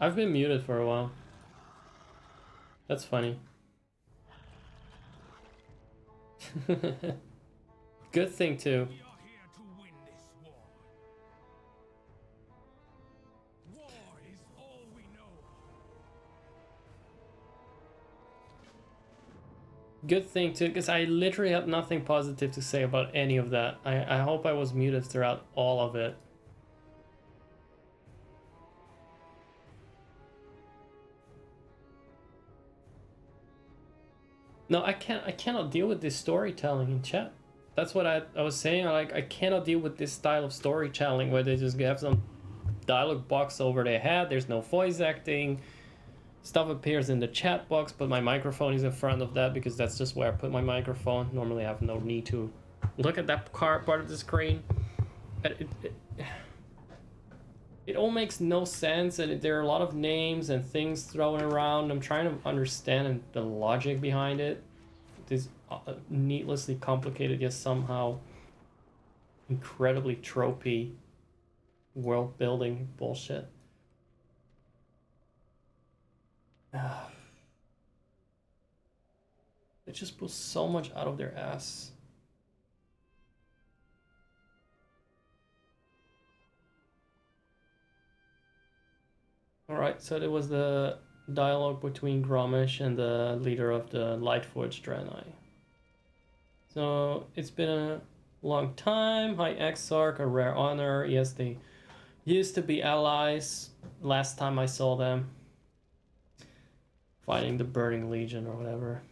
I've been muted for a while. That's funny. Good thing too. We are here to win this war. War is all we know. Good thing too, because I literally have nothing positive to say about any of that. I hope I was muted throughout all of it. No, I cannot deal with this storytelling in chat. That's what I was saying. I cannot deal with this style of storytelling where they just have some dialogue box over their head. There's no voice acting. Stuff appears in the chat box, but my microphone is in front of that because that's just where I put my microphone. Normally I have no need to look at that part of the screen. It all makes no sense, and there are a lot of names and things thrown around. I'm trying to understand the logic behind it. It is needlessly complicated, yet somehow incredibly tropey world building bullshit. They just put so much out of their ass. Alright, so there was the dialogue between Gromish and the leader of the Lightforged Draenei. So it's been a long time. High Exarch, a rare honor. Yes, they used to be allies last time I saw them. Fighting the Burning Legion or whatever.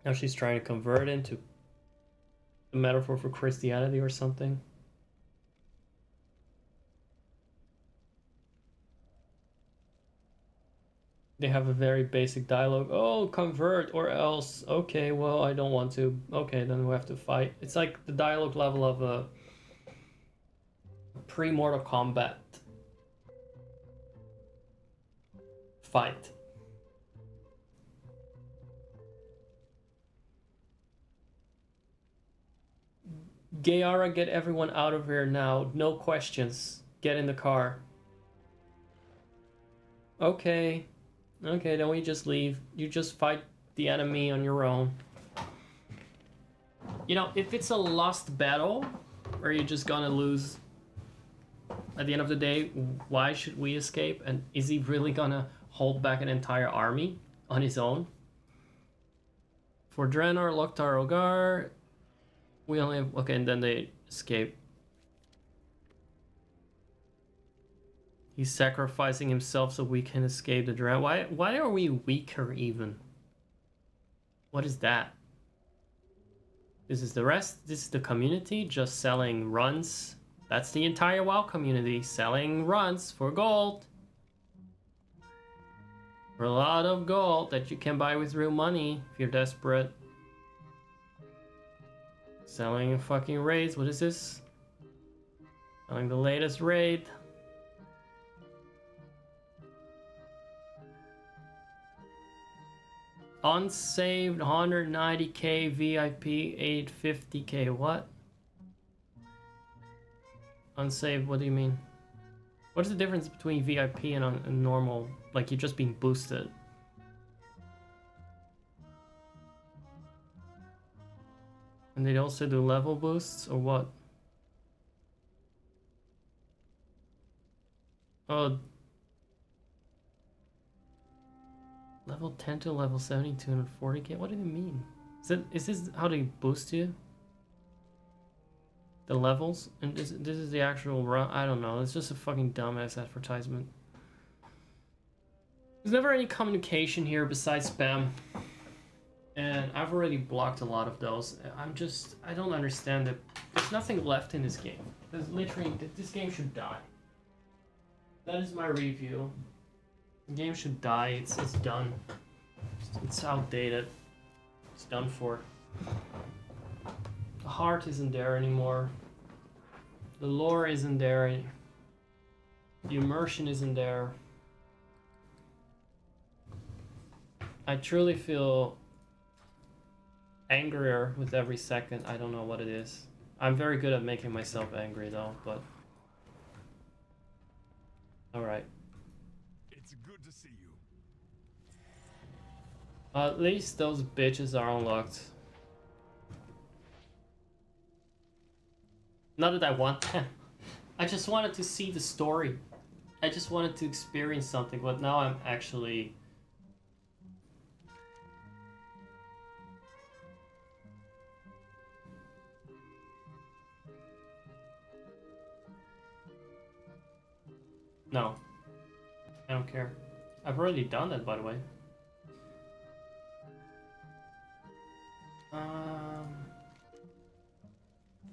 Now she's trying to convert into a metaphor for Christianity or something. They have a very basic dialogue. Oh, convert or else. Okay, well, I don't want to. Okay, then we have to fight. It's like the dialogue level of a pre-Mortal Kombat fight. Gayara, get everyone out of here now. No questions. Get in the car. Okay. Okay, then we just leave. You just fight the enemy on your own. You know, if it's a lost battle, or you're just gonna lose at the end of the day, why should we escape? And is he really gonna hold back an entire army on his own? For Draenor, Loktar, Ogar, we only have... Okay, and then they escape. He's sacrificing himself so we can escape the Draenor. Why are we weaker even? What is that? This is the rest. This is the community just selling runs. That's the entire WoW community selling runs for gold. For a lot of gold that you can buy with real money if you're desperate. Selling fucking raids. What is this? Selling the latest raid. Unsaved 190k VIP 850k. What? Unsaved, what do you mean? What's the difference between VIP and a normal? Like you're just being boosted. And they also do level boosts or what? Oh. Level 10 to level 70, 240k? What do you mean? Is this how they boost you? The levels? And this is the actual run? I don't know. It's just a fucking dumbass advertisement. There's never any communication here besides spam. And I've already blocked a lot of those. I don't understand it. There's nothing left in this game. There's literally, this game should die. That is my review. The game should die. It's done. It's outdated. It's done for. The heart isn't there anymore. The lore isn't there. The immersion isn't there. I truly feel angrier with every second. I don't know what it is. I'm very good at making myself angry though, but... Alright. It's good to see you. At least those bitches are unlocked. Not that I want them. I just wanted to see the story. I just wanted to experience something, but now I'm actually... No. I don't care. I've already done that, by the way.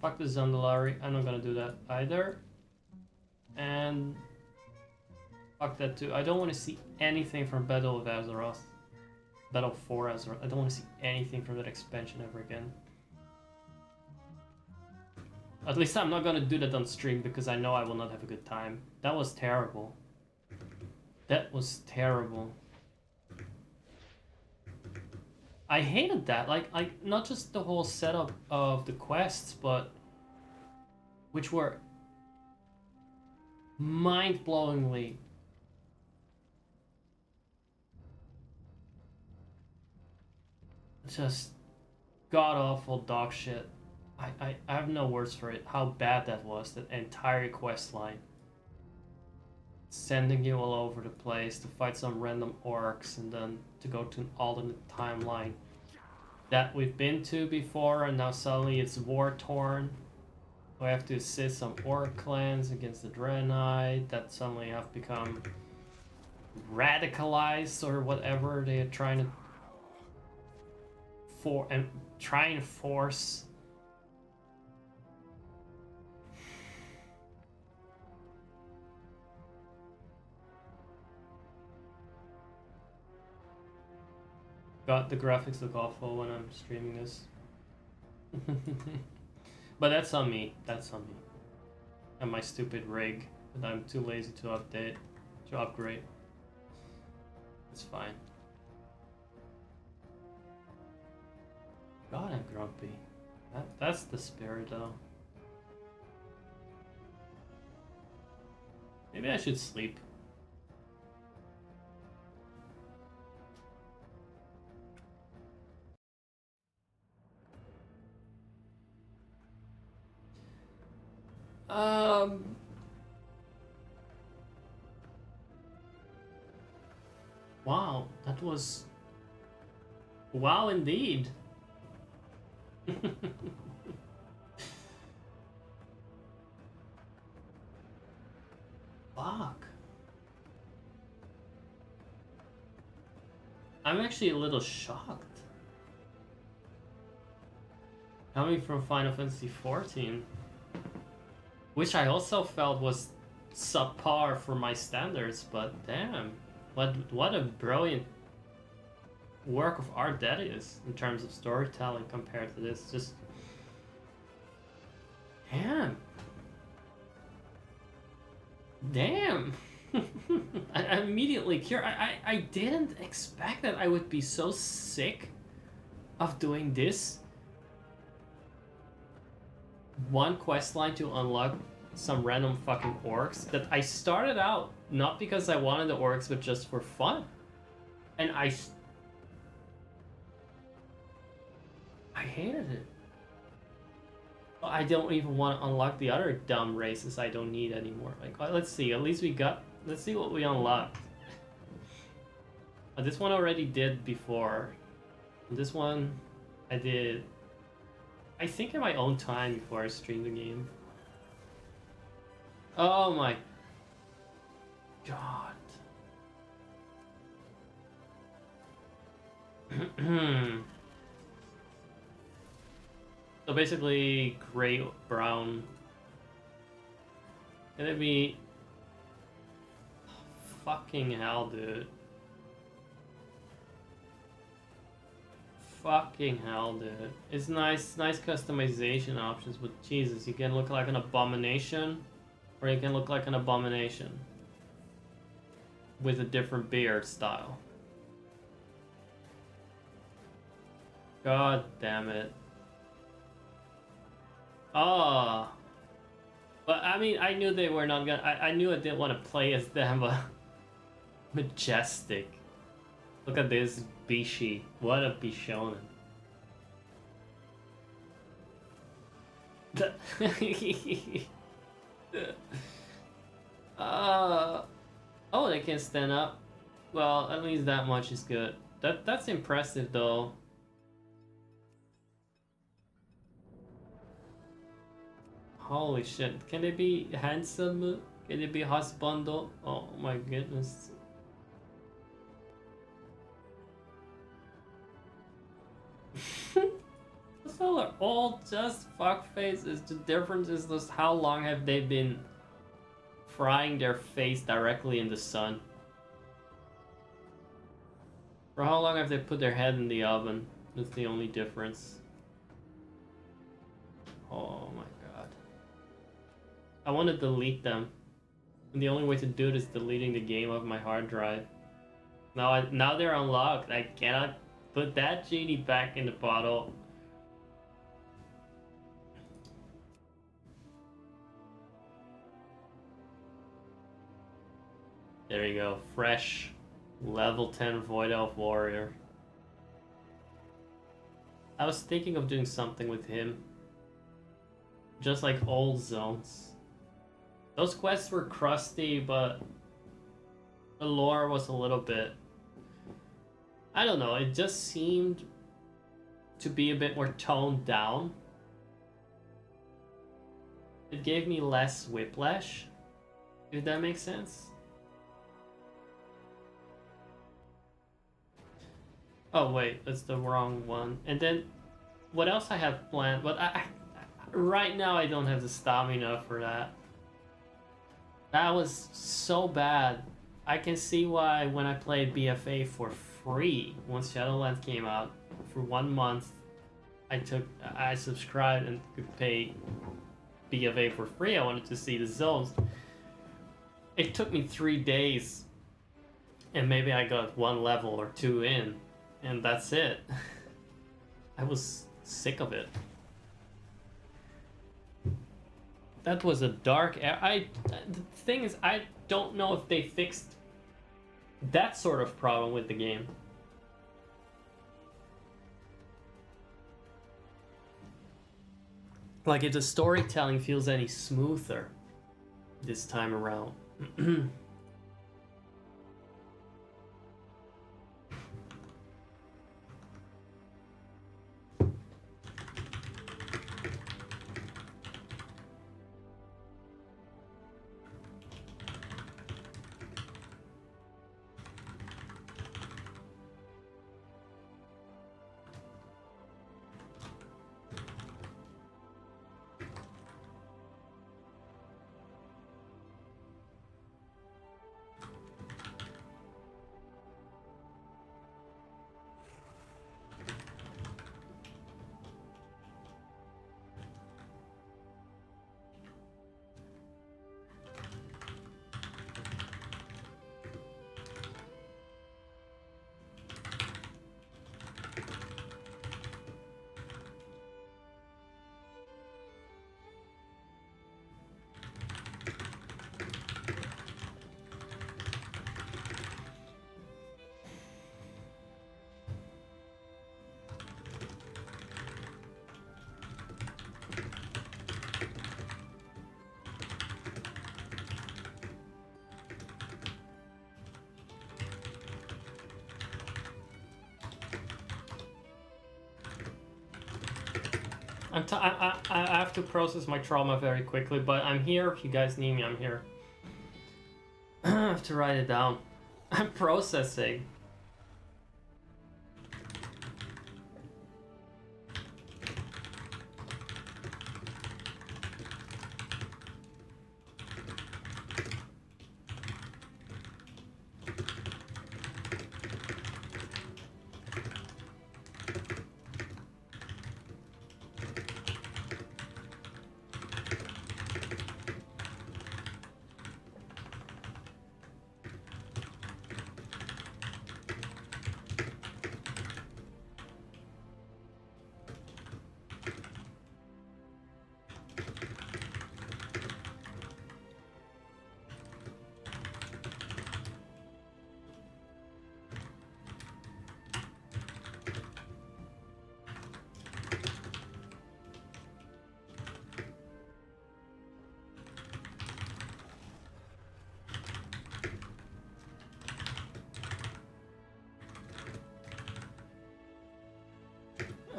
Fuck the Zandalari. I'm not gonna do that either. And... Fuck that too. I don't want to see anything from Battle of Azeroth. Battle for Azeroth. I don't want to see anything from that expansion ever again. At least I'm not gonna do that on stream because I know I will not have a good time. That was terrible. That was terrible. I hated that. Like not just the whole setup of the quests, but which were mind-blowingly just god-awful dog shit. I have no words for it. How bad that was, that entire quest line. Sending you all over the place to fight some random orcs and then to go to an alternate timeline that we've been to before, and now suddenly it's war-torn. We have to assist some orc clans against the Draenei that suddenly have become radicalized or whatever they are trying to try and force. God, the graphics look awful when I'm streaming this. But that's on me. That's on me. And my stupid rig that I'm too lazy to update, to upgrade. It's fine. God, I'm grumpy. That's the spirit, though. Maybe I should sleep. Wow, that was... Wow, indeed. Fuck. I'm actually a little shocked. Coming from Final Fantasy XIV. Which I also felt was subpar for my standards, but damn. What a brilliant work of art that is in terms of storytelling compared to this. Just damn. I'm immediately curious. I didn't expect that I would be so sick of doing this one quest line to unlock some random fucking orcs that I started out not because I wanted the orcs but just for fun, and I hated it. I don't even want to unlock the other dumb races I don't need anymore. Like, let's see, at least let's see what we unlocked. This one already did before. This one I did, I think, in my own time before I streamed the game. Oh my god. So basically, gray, brown. Can it be... Fucking hell, dude. Fucking hell, dude. It's nice customization options, but Jesus, you can look like an abomination, or you can look like an abomination with a different beard style. God damn it. Oh, but I mean, I knew they were not gonna. I knew I didn't want to play as them. Majestic. Look at this Bishi. What a Bishonen. Oh, they can stand up. Well, at least that much is good. That's impressive though. Holy shit. Can they be handsome? Can they be husbando? Oh my goodness. So they're all just fuck faces. The difference is just how long have they been frying their face directly in the sun? For how long have they put their head in the oven? That's the only difference. Oh my god. I want to delete them. And the only way to do it is deleting the game off my hard drive. Now they're unlocked. I cannot put that genie back in the bottle. There you go. Fresh. Level 10 Void Elf Warrior. I was thinking of doing something with him. Just like old zones. Those quests were crusty, but the lore was a little bit... I don't know, it just seemed to be a bit more toned down. It gave me less whiplash, if that makes sense. Oh wait, that's the wrong one. And then, what else I have planned? But right now I don't have the stamina for that. That was so bad. I can see why when I played BFA for free, once Shadowlands came out, for 1 month, I subscribed and could pay BFA for free. I wanted to see the zones. It took me 3 days, and maybe I got 1 level or 2 in, and that's it. I was sick of it. That was a dark the thing is, I don't know if they fixed that sort of problem with the game. Like, if the storytelling feels any smoother this time around. I have to process my trauma very quickly, but I'm here. If you guys need me, I'm here. I have to write it down. I'm processing.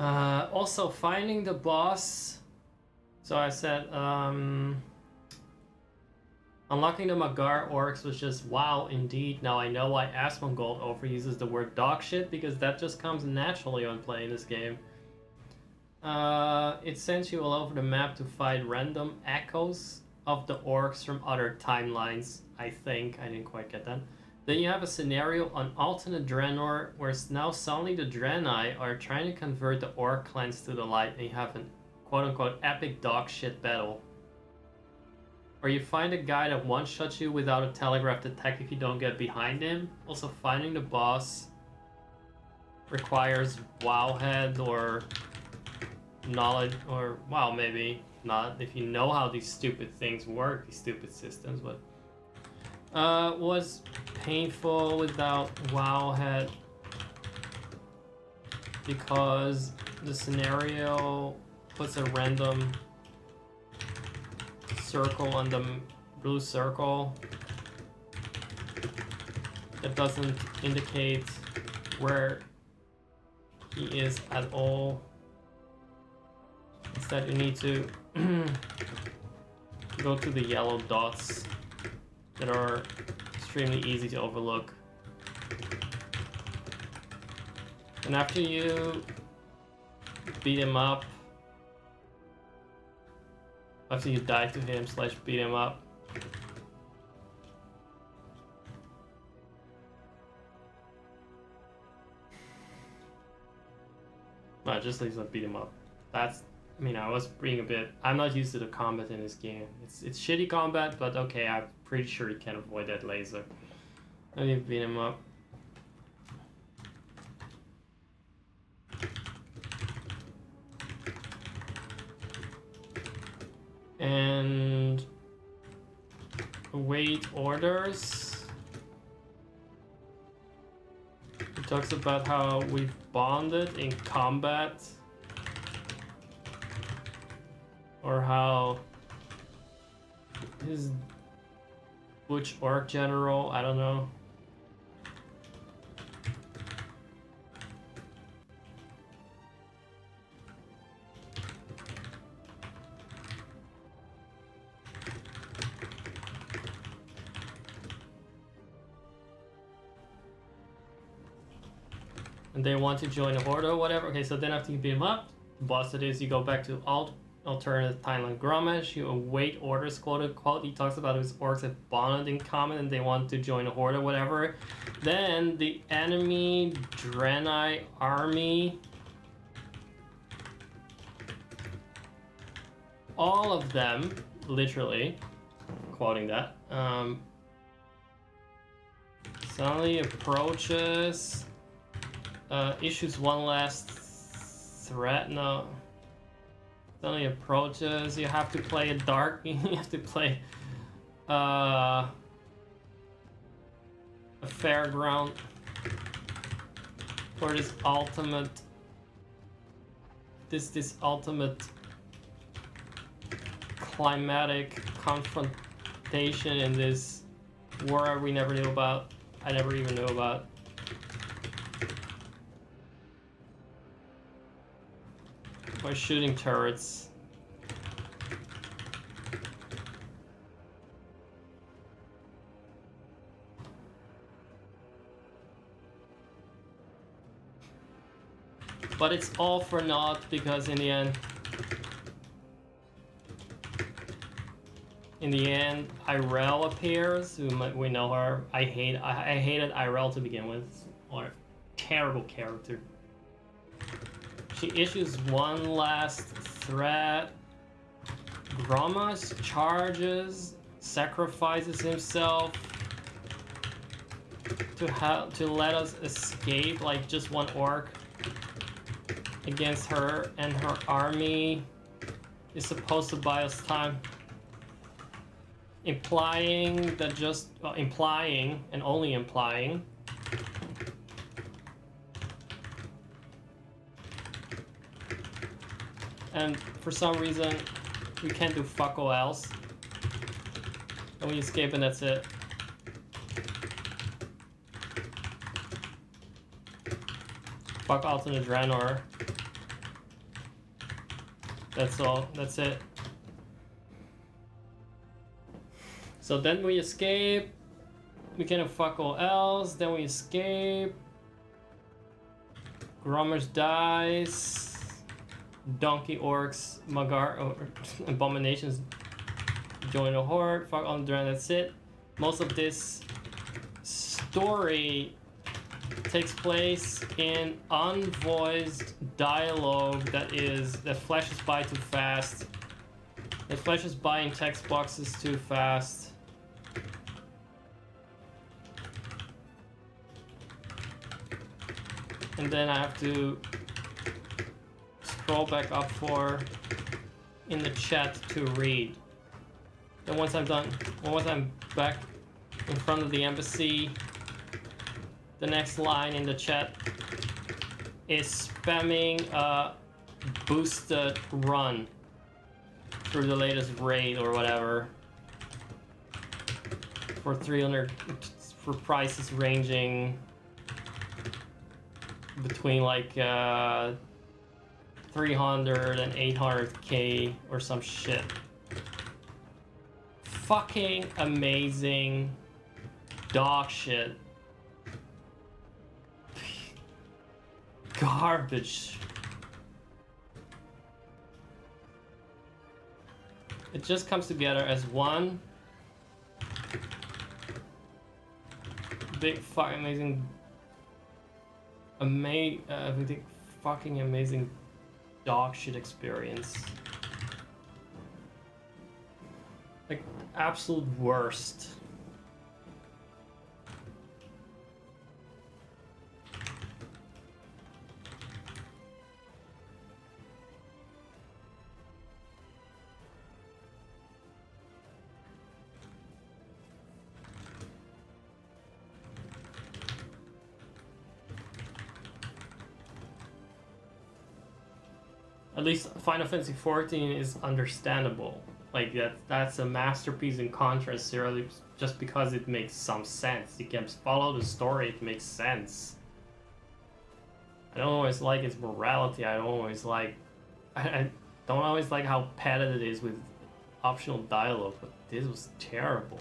Also, finding the boss. So I said, unlocking the Magar orcs was just wow indeed. Now I know why Asmongold overuses the word dog shit, because that just comes naturally when playing this game. It sends you all over the map to find random echoes of the orcs from other timelines, I think. I didn't quite get that. Then you have a scenario on alternate Draenor where now suddenly the Draenei are trying to convert the orc clans to the light, and you have an quote-unquote epic dog shit battle. Or you find a guy that one-shots you without a telegraphed attack if you don't get behind him. Also, finding the boss requires wowhead or knowledge, or wow, maybe not if you know how these stupid things work, these stupid systems, but was painful without wowhead because the scenario puts a random circle on the blue circle that doesn't indicate where he is at all. Instead, you need to go to the yellow dots that are extremely easy to overlook. And after you beat him up, after you die to him / beat him up, no, just leaves like beat him up. That's, I mean, I was being a bit, I'm not used to the combat in this game. It's shitty combat, but okay, I'm pretty sure you can avoid that laser. Let me beat him up. And await orders. He talks about how we've bonded in combat, or how his butch orc general, I don't know, and they want to join a horde or whatever. Okay, so then after you beat him up, the boss it is, you go back to alternative timeline Grommash, you await orders, quote unquote. He talks about his orcs have bonded in common and they want to join a horde or whatever. Then the enemy Draenei army, all of them, literally, quoting that, suddenly approaches, issues one last threat. No. Suddenly approaches. You have to play a dark. You have to play a fairground for this ultimate. This ultimate climatic confrontation in this war we never knew about. I never even knew about. By shooting turrets. But it's all for naught, because in the end, Irel appears. We know her. I hated Irel to begin with. What a terrible character. She issues one last threat. Grommash charges, sacrifices himself to let us escape, like just one orc against her, and her army is supposed to buy us time. Implying that implying and only implying and for some reason we can't do fuck all else, and we escape and that's it. Fuck alternate Draenor. That's all. That's it. So then we escape. We can't fuck all else. Then we escape. Grummers dies. Donkey orcs, Magar, abominations join the horde. Fuck on the that's it. Most of this story takes place in unvoiced dialogue that flashes by too fast. It flashes by in text boxes too fast. And then I have to scroll back up for in the chat to read. Then once I'm done, once I'm back in front of the embassy, the next line in the chat is spamming a boosted run through the latest raid or whatever for 300 for prices ranging between like 300 and 800k or some shit. Fucking amazing dog shit. Garbage. It just comes together as one big fucking amazing fucking amazing dog shit experience. Like absolute worst. At least Final Fantasy XIV is understandable. Like that's a masterpiece in contrast here, just because it makes some sense. You can follow the story, it makes sense. I don't always like its morality. I don't always like how padded it is with optional dialogue, but this was terrible.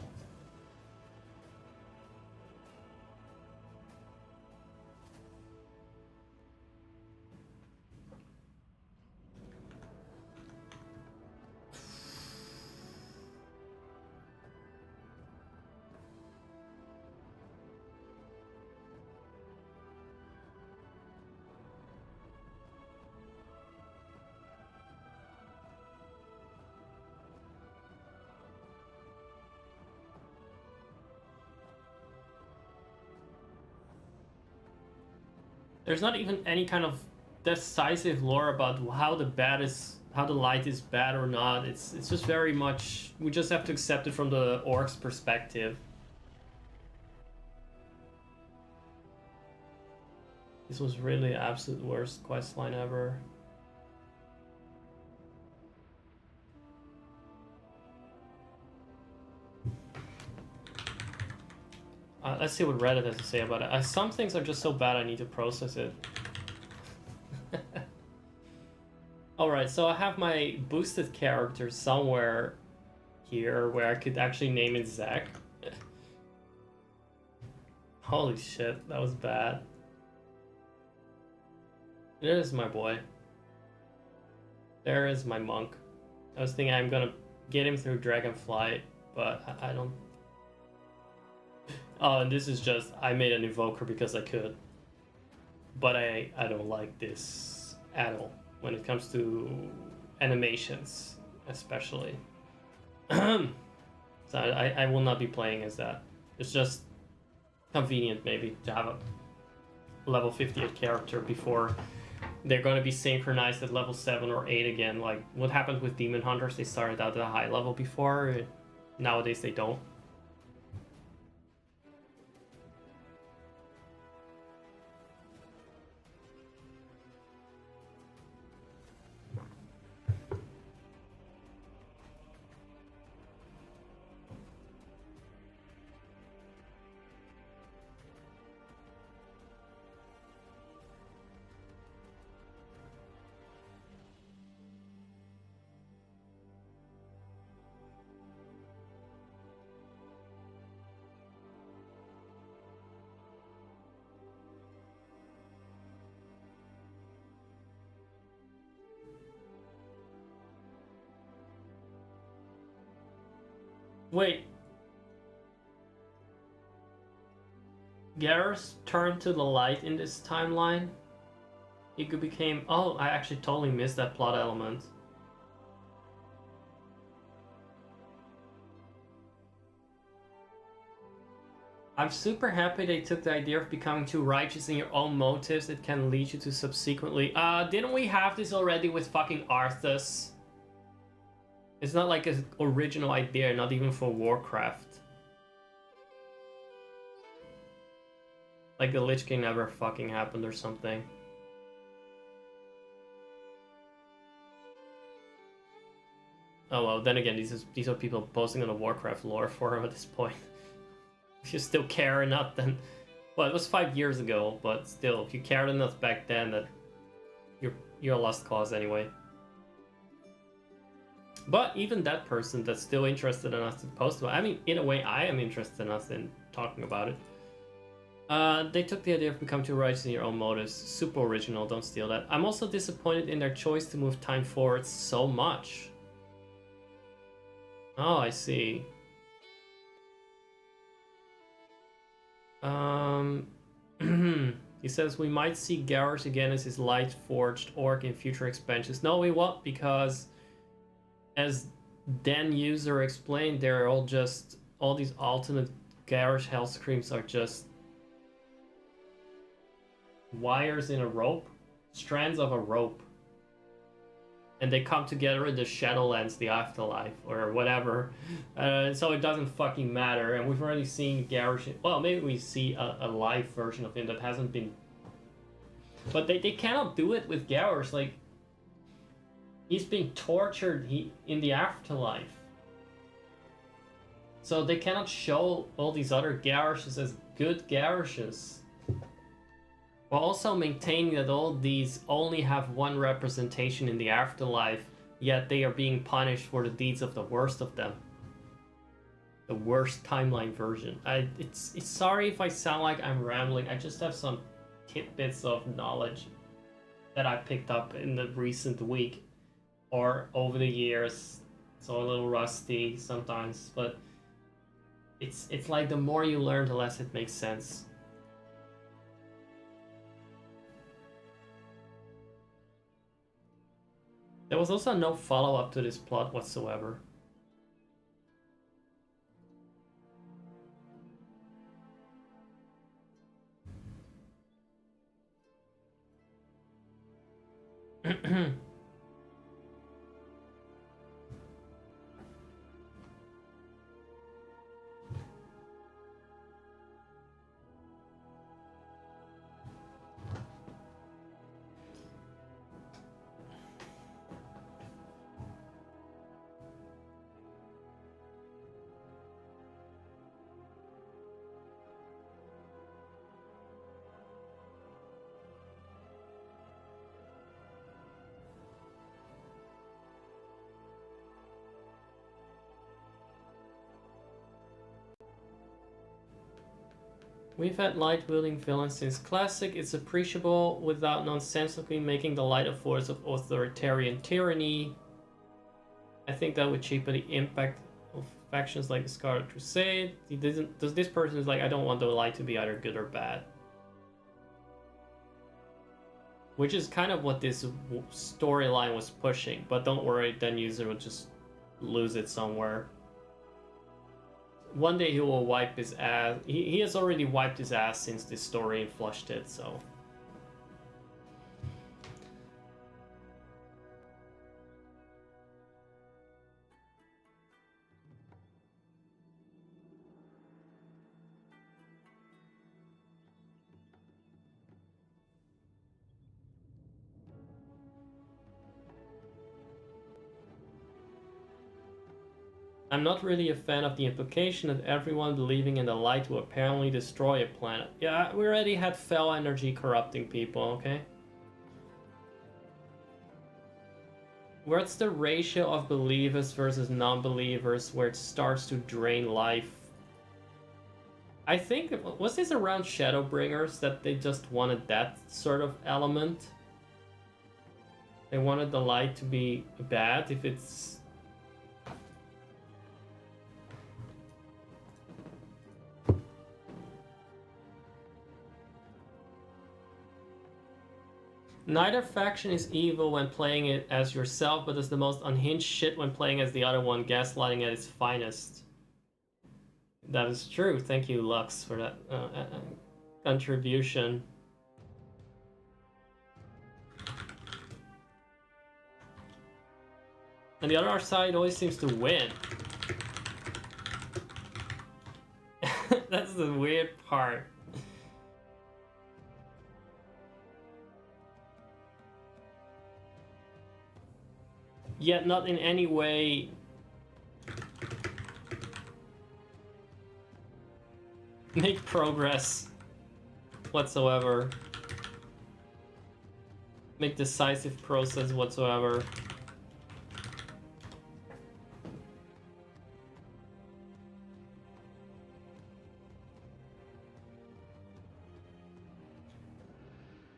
There's not even any kind of decisive lore about how the light is bad or not. It's just very much, we just have to accept it from the orc's perspective. This was really the absolute worst questline ever. Let's see what Reddit has to say about it. Some things are just so bad I need to process it. Alright, so I have my boosted character somewhere here where I could actually name it Zach. Holy shit, that was bad. There's my boy. There is my monk. I was thinking I'm gonna get him through Dragonflight, but I don't... Oh, and this is just, I made an evoker because I could. But I don't like this at all when it comes to animations, especially. So I will not be playing as that. It's just convenient maybe to have a level 58 character before they're going to be synchronized at level 7 or 8 again. Like what happened with Demon Hunters, they started out at a high level before. Nowadays they don't. Wait. Garrus turned to the light in this timeline? He became... Oh, I actually totally missed that plot element. I'm super happy they took the idea of becoming too righteous in your own motives. It can lead you to subsequently... didn't we have this already with fucking Arthas? It's not like an original idea, not even for Warcraft. Like the Lich King never fucking happened or something. Oh well, then again, these are people posting on the Warcraft lore forum at this point. If you still care enough, then... Well, it was 5 years ago, but still, if you cared enough back then, that you're a lost cause anyway. But even that person that's still interested enough to post about it, I mean, in a way, I am interested enough in talking about it. They took the idea of becoming too righteous in your own motives. Super original, don't steal that. I'm also disappointed in their choice to move time forward so much. Oh, I see. He says we might see Garrus again as his light-forged orc in future expansions. No, we won't, because as Dan User explained, they're all these alternate Garrus Hellscreams are just wires in a rope, strands of a rope, and they come together in the Shadowlands, the afterlife, or whatever. So it doesn't fucking matter. And we've already seen Garrus. Well, maybe we see a live version of him that hasn't been. But they cannot do it with Garrus. Like, he's being tortured in the afterlife. So they cannot show all these other Garrushes as good Garrushes, while also maintaining that all these only have one representation in the afterlife, yet they are being punished for the deeds of the worst of them. The worst timeline version. It's sorry if I sound like I'm rambling. I just have some tidbits of knowledge that I picked up in the recent week or over the years. So a little rusty sometimes, but it's like the more you learn, the less it makes sense. There was also no follow-up to this plot whatsoever. We've had light-wielding villains since Classic. It's appreciable without nonsensically making the light a force of authoritarian tyranny. I think that would cheapen the impact of factions like the Scarlet Crusade. Does this person is like, I don't want the light to be either good or bad. Which is kind of what this storyline was pushing, but don't worry, then user will just lose it somewhere. One day he will wipe his ass. He has already wiped his ass since this story and flushed it, so. I'm not really a fan of the implication that everyone believing in the light will apparently destroy a planet. Yeah, we already had fell energy corrupting people, okay? Where's the ratio of believers versus non-believers where it starts to drain life? I think, was this around Shadowbringers that they just wanted that sort of element? They wanted the light to be bad if it's... Neither faction is evil when playing it as yourself, but is the most unhinged shit when playing as the other one, gaslighting at its finest. That is true. Thank you, Lux, for that contribution. And the other side always seems to win. That's the weird part. Yet not in any way make progress whatsoever. Make decisive process whatsoever.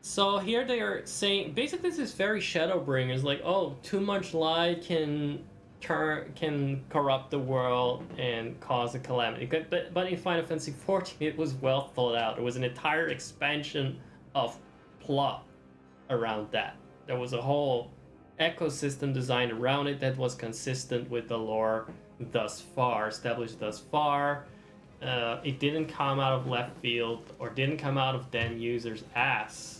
So here they are saying, basically this is very Shadowbringers, like, oh, too much light can corrupt the world and cause a calamity. But in Final Fantasy XIV, it was well thought out. It was an entire expansion of plot around that. There was a whole ecosystem designed around it that was consistent with the lore thus far, established thus far. It didn't come out of left field or didn't come out of then users' ass.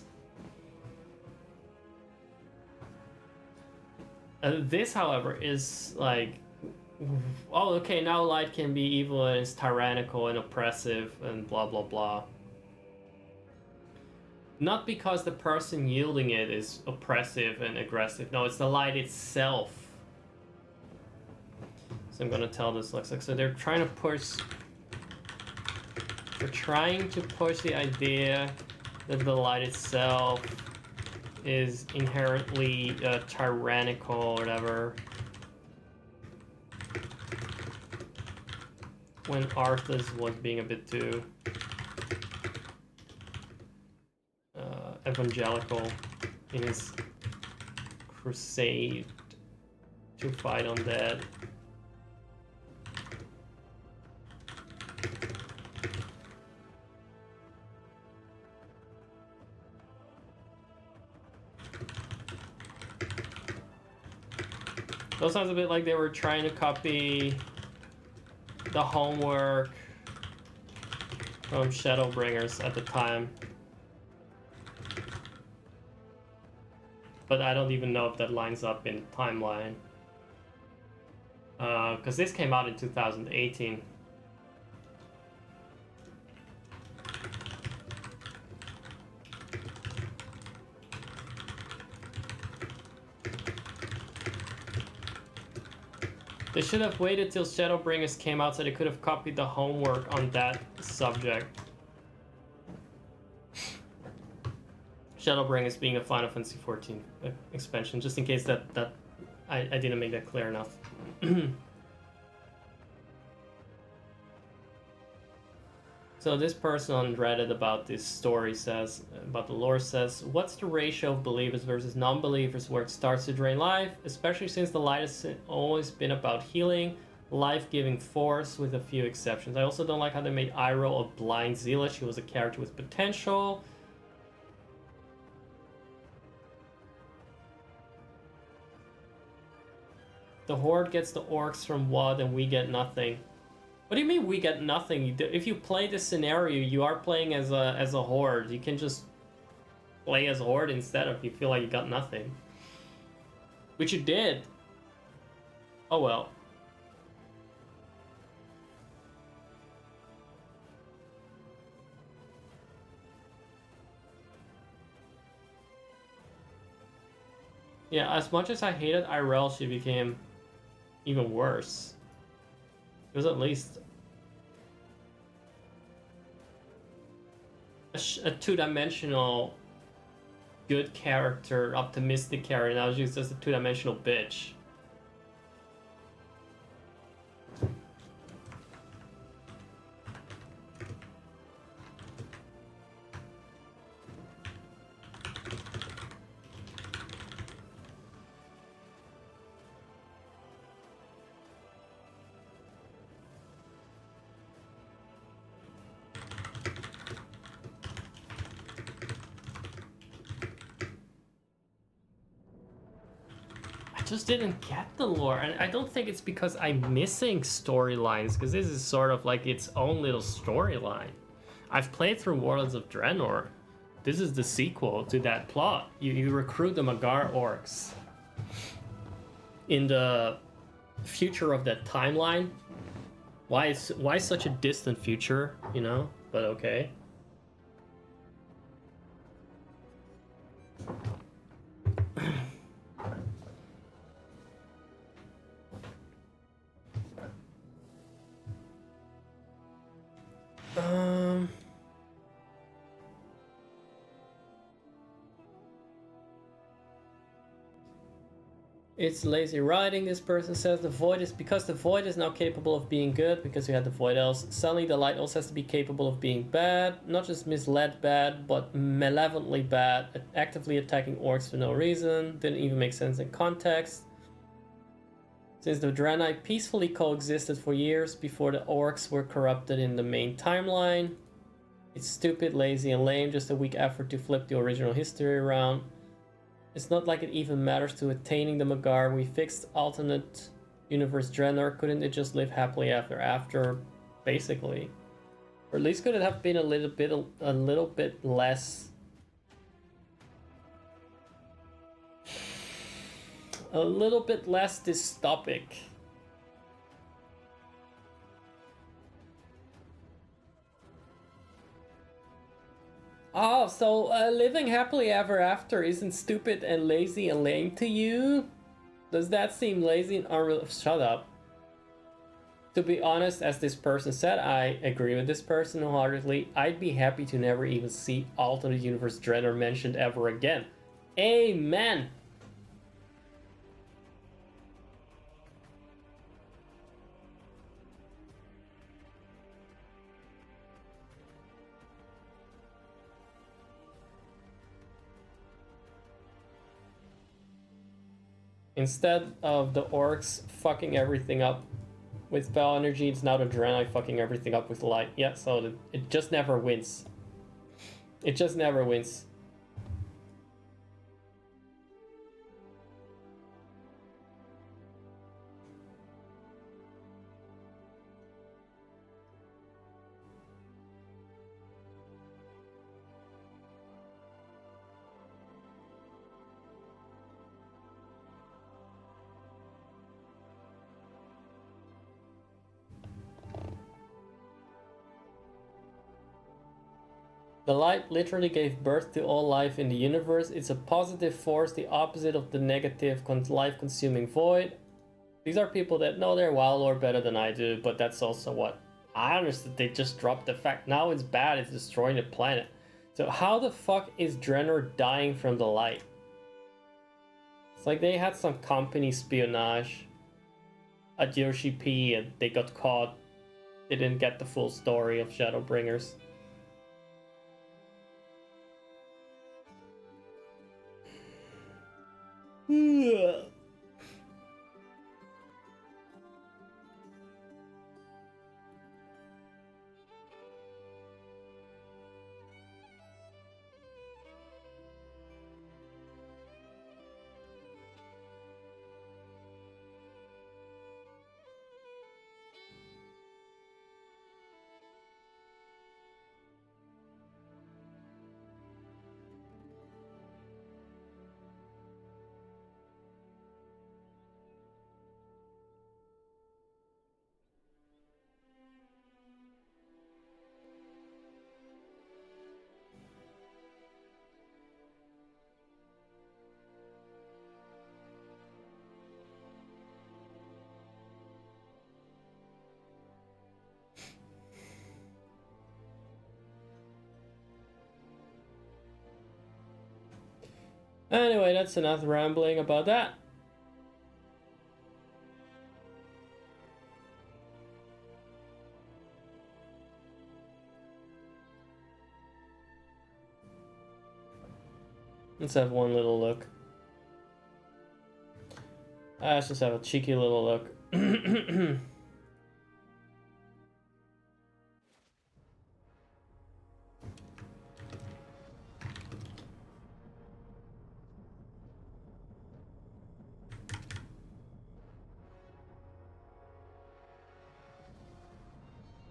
This, however, is like, oh, okay, now light can be evil and it's tyrannical and oppressive and blah blah blah. Not because the person yielding it is oppressive and aggressive. No, it's the light itself. So I'm gonna tell this looks like, so they're trying to push. They're trying to push the idea that the light itself is inherently tyrannical or whatever. When Arthas was being a bit too evangelical in his crusade to fight undead. Those sounds a bit like they were trying to copy the homework from Shadowbringers at the time. But I don't even know if that lines up in the timeline. Because this came out in 2018. They should have waited till Shadowbringers came out so they could have copied the homework on that subject. Shadowbringers being a Final Fantasy XIV expansion, just in case that I didn't make that clear enough. So this person on Reddit about this story says, about the lore says, what's the ratio of believers versus non-believers where it starts to drain life, especially since the light has always been about healing, life-giving force with a few exceptions. I also don't like how they made Iroh a blind zealot. She was a character with potential. The Horde gets the orcs from WoD and we get nothing. What do you mean we get nothing? If you play this scenario, you are playing as a Horde. You can just play as Horde instead if you feel like you got nothing. Which you did. Oh well. Yeah, as much as I hated Irel, she became even worse. It was at least a two-dimensional good character, optimistic character. Now she's just a two-dimensional bitch. just didn't get the lore, and I don't think it's because I'm missing storylines, because this is sort of like its own little storyline. I've played through Warlords of Draenor. This is the sequel to that plot. You recruit the Magar orcs in the future of that timeline. Why such a distant future, you know? But okay. It's lazy writing, this person says. The void is because the void is now capable of being good because we had the void elves. Suddenly the light also has to be capable of being bad, not just misled bad, but malevolently bad, actively attacking orcs for no reason. Didn't even make sense in context. Since the Draenei peacefully coexisted for years before the orcs were corrupted in the main timeline. It's stupid, lazy, and lame, just a weak effort to flip the original history around. It's not like it even matters to attaining the Magar. We fixed alternate universe Draenor. Couldn't it just live happily ever after, basically? Or at least could it have been a little bit less... a little bit less dystopic. Oh, so living happily ever after isn't stupid and lazy and lame to you? Does that seem lazy and unreal? Shut up. To be honest, as this person said, I agree with this person wholeheartedly. I'd be happy to never even see alternate universe Draenor mentioned ever again. Amen! Instead of the orcs fucking everything up with spell energy, it's now the Draenei fucking everything up with light. Yeah, so it just never wins. It just never wins. The light literally gave birth to all life in the universe. It's a positive force, the opposite of the negative life-consuming void. These are people that know their WoW lore better than I do, but that's also what I understood. They just dropped the fact. Now it's bad, it's destroying the planet. So how the fuck is Draenor dying from the light? It's like they had some company espionage at Yoshi P and they got caught. They didn't get the full story of Shadowbringers. Anyway, that's enough rambling about that. Let's have one little look. Let's just have a cheeky little look.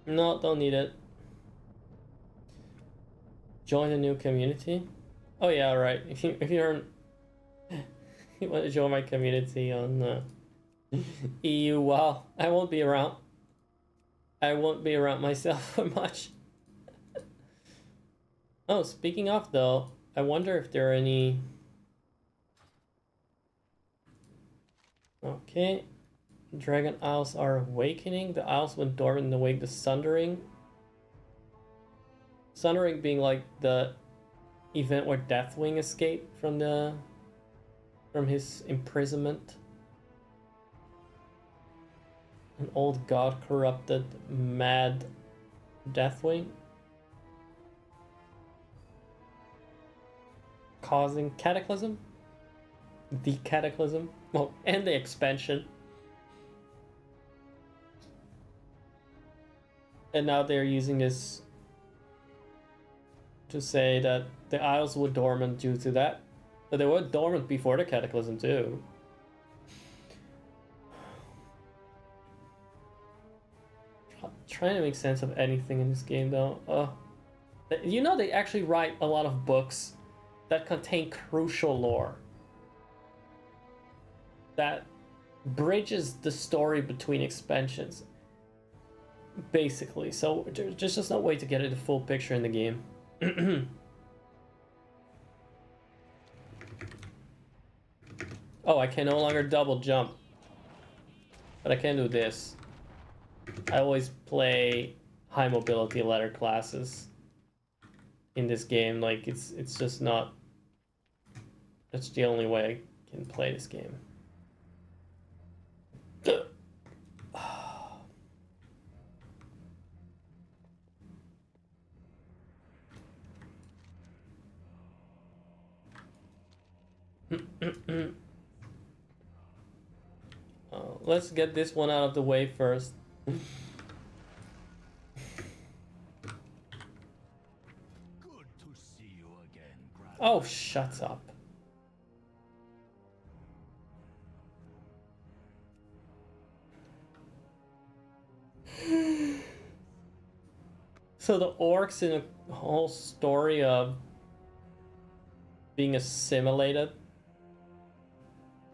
No, don't need it. Join a new community. Oh yeah, right. If you're you want to join my community on EU, well, I won't be around. I won't be around myself for much. Oh, speaking of though, I wonder if there are any. Okay, dragon owls are awakening. The owls went dormant in the wake the sundering. Sundering being like the event where Deathwing escaped from his imprisonment. An old god corrupted mad Deathwing, causing cataclysm. The cataclysm. Well, and the expansion. And now they're using this to say that the Isles were dormant due to that. But they were dormant before the cataclysm too. Trying to make sense of anything in this game though. You know they actually write a lot of books that contain crucial lore that bridges the story between expansions, basically. So there's just no way to get the full picture in the game. Oh, I can no longer double jump, but I can do this. I always play high mobility ladder classes in this game. Like it's just not. That's the only way I can play this game. Let's get this one out of the way first. Good to see you again, Grandma. Oh, shut up. So the orcs in a whole story of being assimilated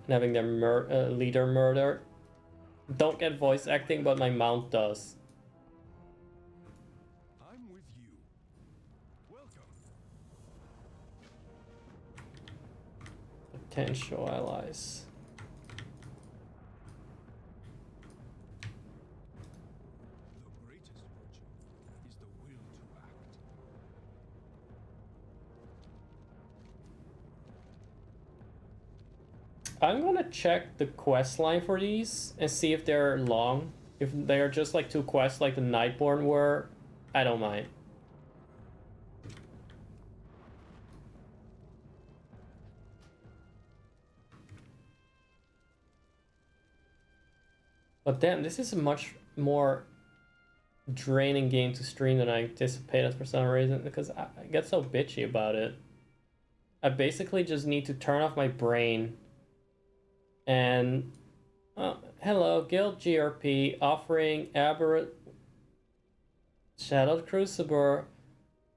and having their leader murdered don't get voice acting, but my mount does. I'm with you. Welcome. Potential allies. The greatest virtue is the will to act. I'm gonna check the quest line for these and see if they're long. If they're just like 2 quests like the Nightborn were, I don't mind. But damn, this is a much more draining game to stream than I anticipated for some reason, because I get so bitchy about it. I basically just need to turn off my brain and hello, Guild GRP offering aberrant Shadowed Crucible.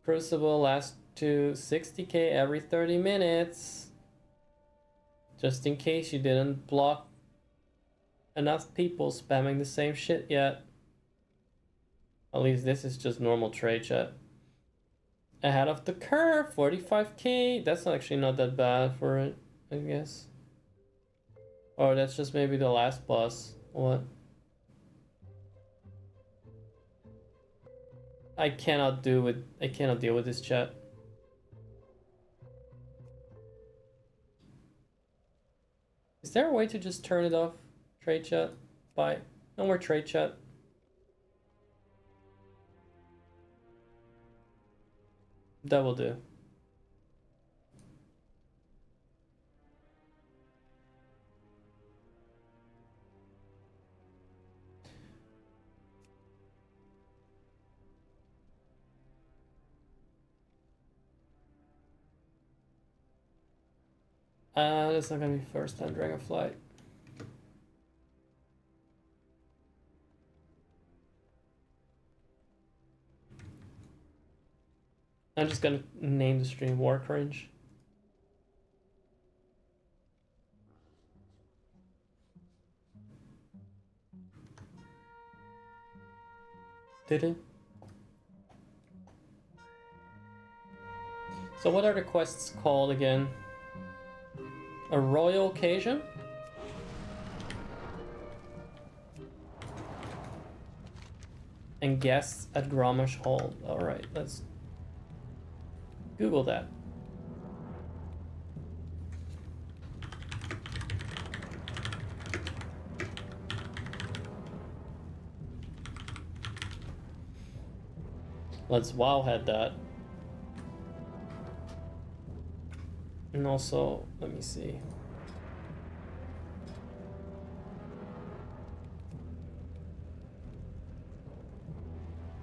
Crucible lasts to 60k every 30 minutes. Just in case you didn't block enough people spamming the same shit yet. At least this is just normal trade chat. Ahead of the curve, 45k. That's actually not that bad for it, I guess. Or that's just maybe the last boss. What? I cannot deal with this chat. Is there a way to just turn it off? Trade chat? Bye. No more trade chat. That will do. That's not gonna be first time Dragonflight. I'm just gonna name the stream War Cringe. Did it? So what are the quests called again? A royal occasion? And guests at Gromish Hall. Alright, let's Google that. Let's wowhead that. And also, let me see.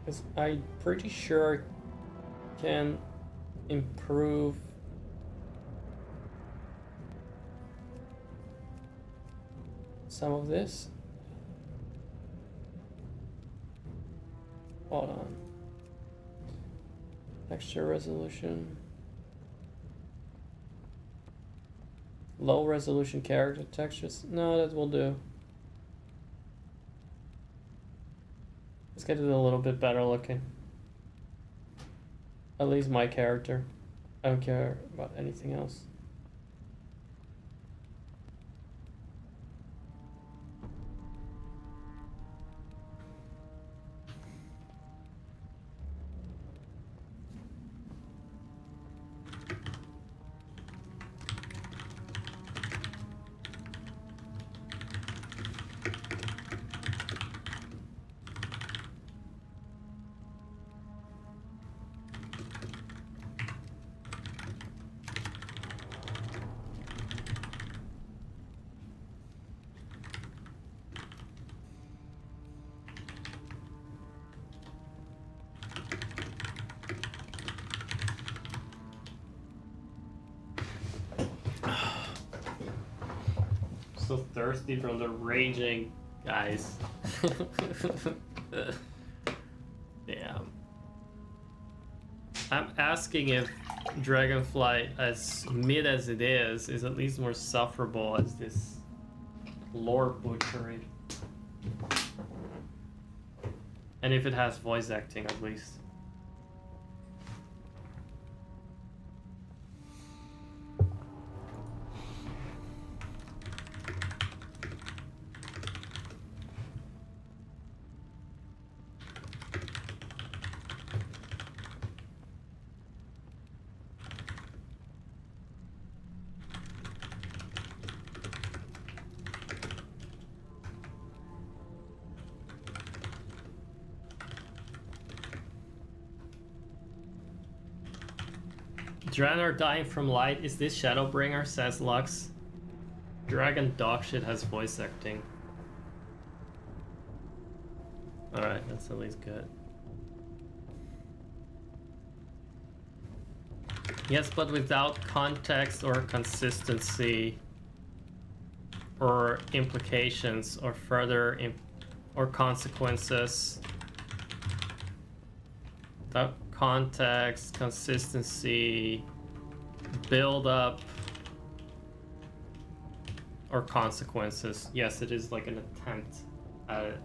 Because I'm pretty sure I can improve some of this. Hold on. Texture resolution. Low resolution character textures. No, that will do. Let's get it a little bit better looking. At least my character. I don't care about anything else. So thirsty from the raging, guys. Damn. I'm asking if Dragonflight, as mid as it is at least more sufferable as this lore butchery. And if it has voice acting at least. Draenor dying from light. Is this Shadowbringer? Says Lux. Dragon dogshit has voice acting. Alright, that's at least good. Yes, but without context or consistency or implications or further or consequences. Without context, consistency, build up, or consequences. Yes, it is like an attempt at it.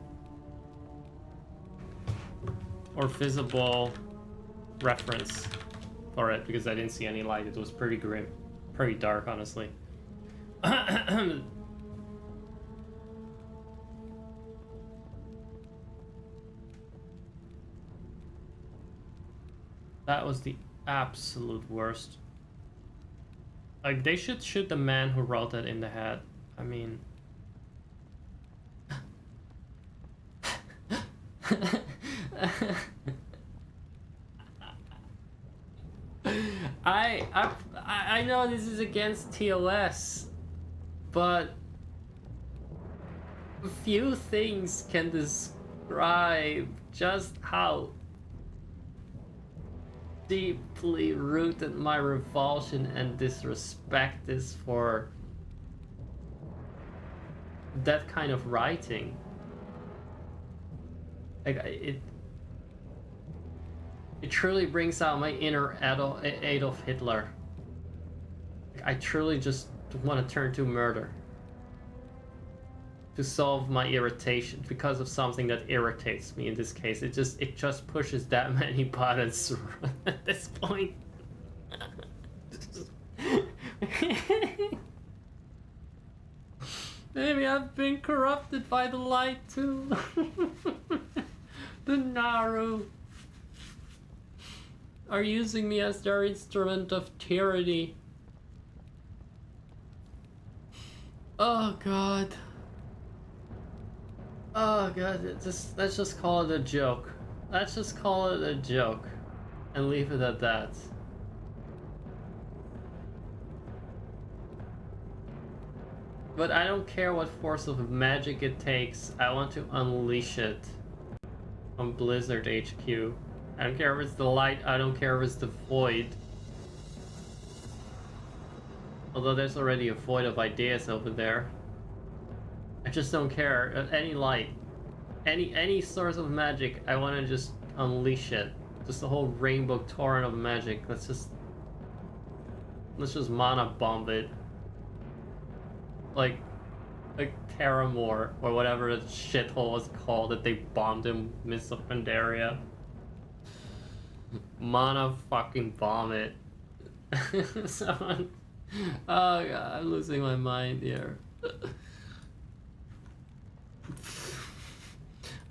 Or visible reference for it, because I didn't see any light. It was pretty grim, pretty dark, honestly. That was the absolute worst. Like, they should shoot the man who wrote that in the head. I mean... I know this is against TOS, but few things can describe just how deeply rooted my revulsion and disrespect is for that kind of writing. Like, It truly brings out my inner Adolf Hitler. I truly just want to turn to murder. To solve my irritation because of something that irritates me in this case. It just pushes that many buttons at this point. Maybe I've been corrupted by the light too. The Naru are using me as their instrument of tyranny. Oh god. Oh god, let's just call it a joke. Let's just call it a joke and leave it at that. But I don't care what force of magic it takes. I want to unleash it on Blizzard HQ. I don't care if it's the light, I don't care if it's the void. Although there's already a void of ideas over there. I just don't care. Any light. Any source of magic, I want to just unleash it. Just the whole rainbow torrent of magic. Let's just mana bomb it. Like Terramore, or whatever that shithole was called that they bombed in Mists of Pandaria. Mana fucking bomb it. Someone... Oh god, I'm losing my mind here.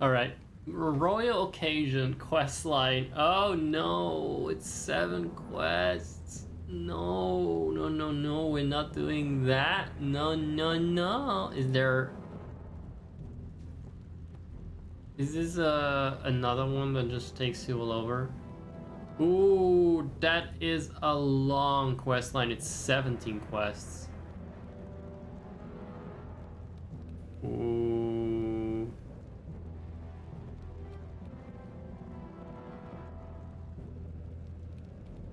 Alright. Royal Occasion questline. Oh no, it's 7 quests. No, we're not doing that. No. Is this another one that just takes you all over? Ooh, that is a long quest line. It's 17 quests. Ooh.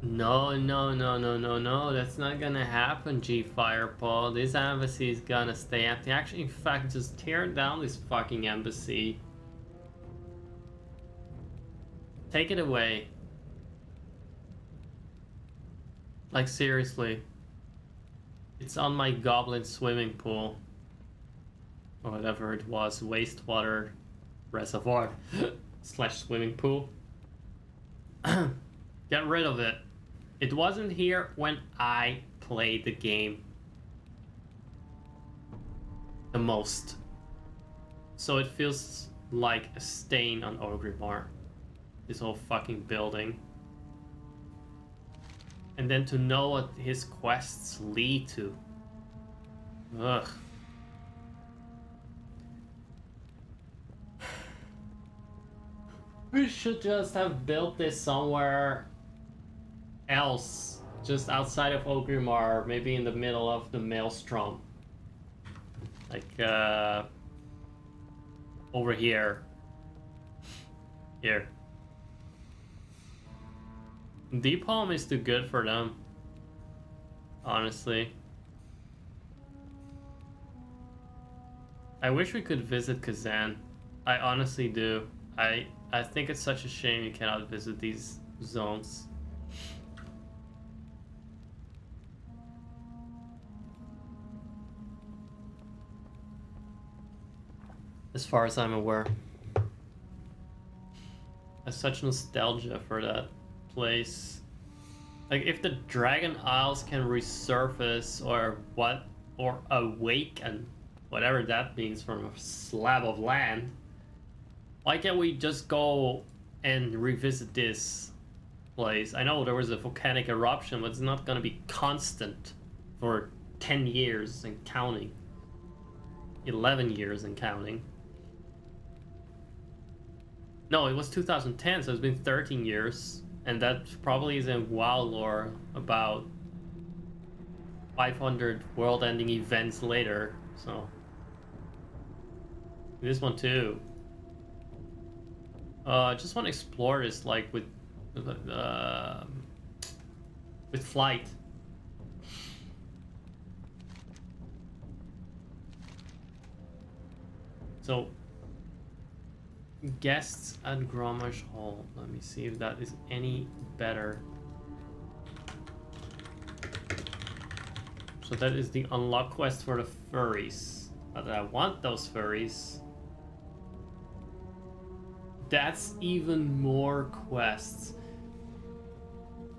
No. That's not gonna happen, G Firepaw. This embassy is gonna stay empty. Actually, in fact, just tear down this fucking embassy. Take it away. Like, seriously. It's on my goblin swimming pool. Or whatever it was. Wastewater reservoir. / swimming pool. Get rid of it. It wasn't here when I played the game the most. So it feels like a stain on Orgrimmar. This whole fucking building. And then to know what his quests lead to. Ugh. We should just have built this somewhere else. Just outside of Orgrimmar, maybe in the middle of the Maelstrom. Like, over here. Here. Deep Home is too good for them. Honestly. I wish we could visit Kazan. I honestly do. I think it's such a shame you cannot visit these zones. As far as I'm aware. I have such nostalgia for that place. Like, if the Dragon Isles can resurface or awaken, whatever that means, from a slab of land, why can't we just go and revisit this place? I know there was a volcanic eruption, but it's not gonna be constant for 10 years and counting. 11 years and counting. No, it was 2010, so it's been 13 years. And that probably is in WoW lore about 500 world-ending events later, so... This one too. I just want to explore this, like, with flight. So, Guests at Gromash Hall. Let me see if that is any better. So that is the unlock quest for the furries. But I want those furries. That's even more quests.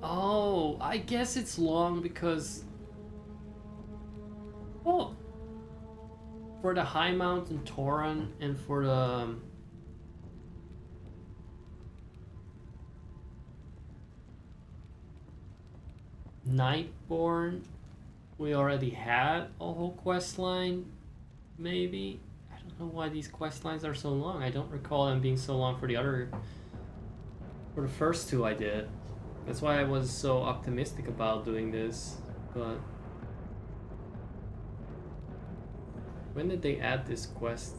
Oh, I guess it's long because... Oh! For the High Mountain Tauren and for the... Nightborn, we already had a whole quest line, maybe? I don't know why these quest lines are so long. I don't recall them being so long for the first two I did. That's why I was so optimistic about doing this, but... When did they add this quest?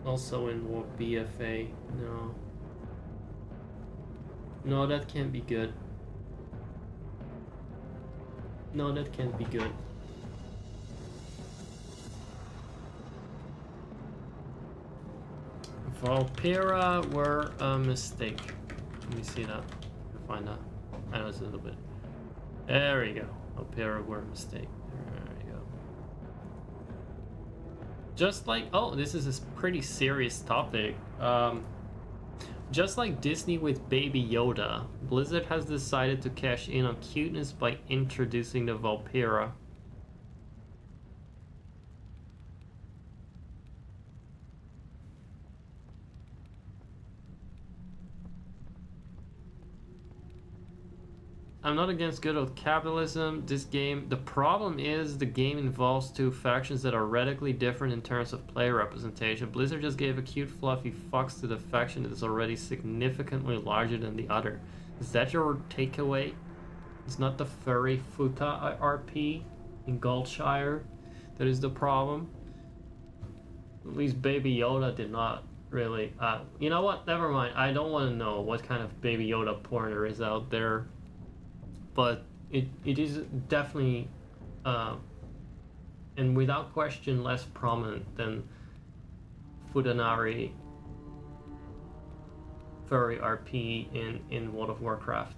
Also in BFA? No. No, that can't be good. No, that can't be good. Valpera were a mistake. Let me see that. Find that. I know it's a little bit. There we go. Valpera were a mistake. There we go. Just like, oh, this is a pretty serious topic. Just like Disney with Baby Yoda, Blizzard has decided to cash in on cuteness by introducing the Valpera. I'm not against good old capitalism. This game, the problem is the game involves two factions that are radically different in terms of player representation. Blizzard just gave a cute fluffy fox to the faction that is already significantly larger than the other. Is that your takeaway? It's not the furry Futa RP in Goldshire that is the problem. At least Baby Yoda did not really... you know what? Never mind. I don't want to know what kind of Baby Yoda porn there is out there. But it is definitely, and without question, less prominent than Futanari furry RP in World of Warcraft.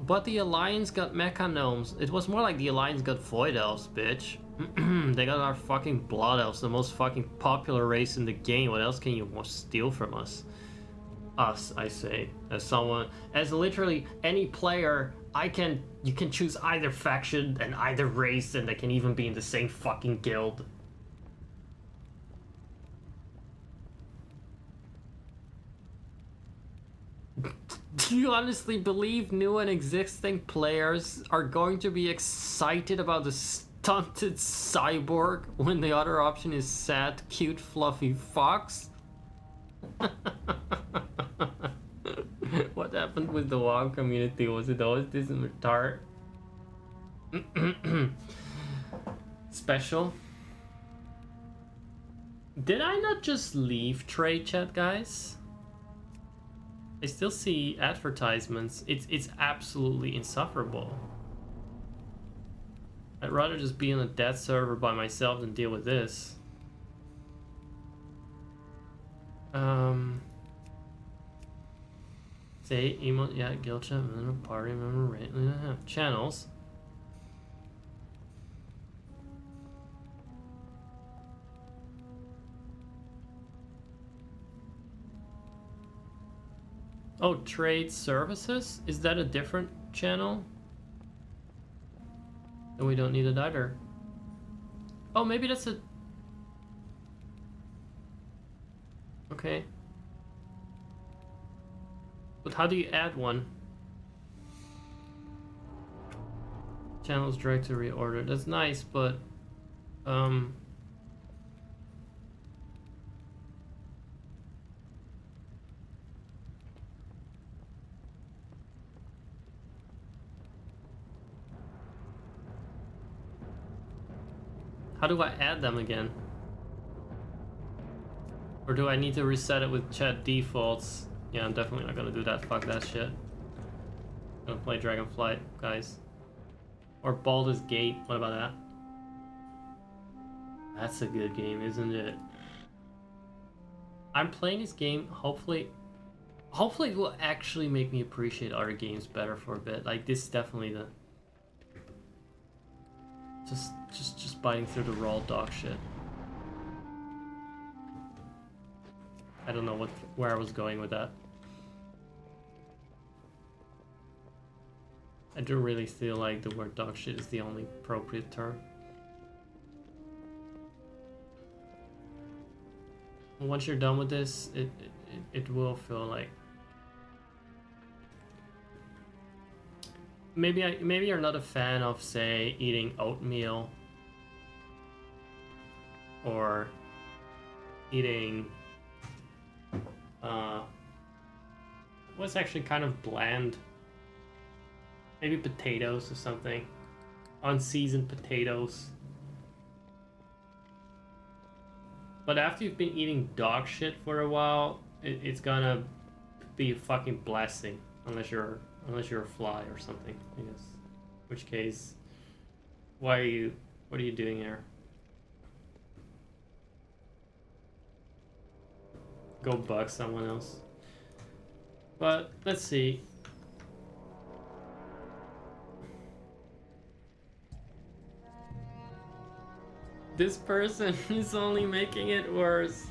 But the Alliance got mecha gnomes. It was more like the Alliance got void elves, bitch. They got our fucking blood elves, the most fucking popular race in the game. What else can you steal from us? Us, I say, as literally any player, you can choose either faction and either race, and they can even be in the same fucking guild. Do you honestly believe new and existing players are going to be excited about the stunted cyborg when the other option is sad, cute, fluffy fox? What happened with the WoW community? Was it always this retard? Special? Did I not just leave trade chat, guys? I still see advertisements. It's absolutely insufferable. I'd rather just be on a dead server by myself than deal with this. Say email, yeah, guild chat, member, party member, rate, channels. Oh, trade services? Is that a different channel? Then we don't need it either. Oh, maybe that's a... Okay. But how do you add one? Channels direct to reorder. That's nice, but... How do I add them again? Or do I need to reset it with chat defaults? Yeah, I'm definitely not gonna do that. Fuck that shit. I'm gonna play Dragonflight, guys. Or Baldur's Gate. What about that? That's a good game, isn't it? I'm playing this game. Hopefully it will actually make me appreciate other games better for a bit. Like this is definitely the just biting through the raw dog shit. I don't know where I was going with that. I do really feel like the word dog shit is the only appropriate term. Once you're done with this, it will feel like maybe you're not a fan of, say, eating oatmeal or eating what's actually kind of bland, maybe potatoes or something, unseasoned potatoes. But after you've been eating dog shit for a while, it's gonna be a fucking blessing, unless you're a fly or something, I guess. In which case, what are you doing here? Go bug someone else. But let's see. This person is only making it worse.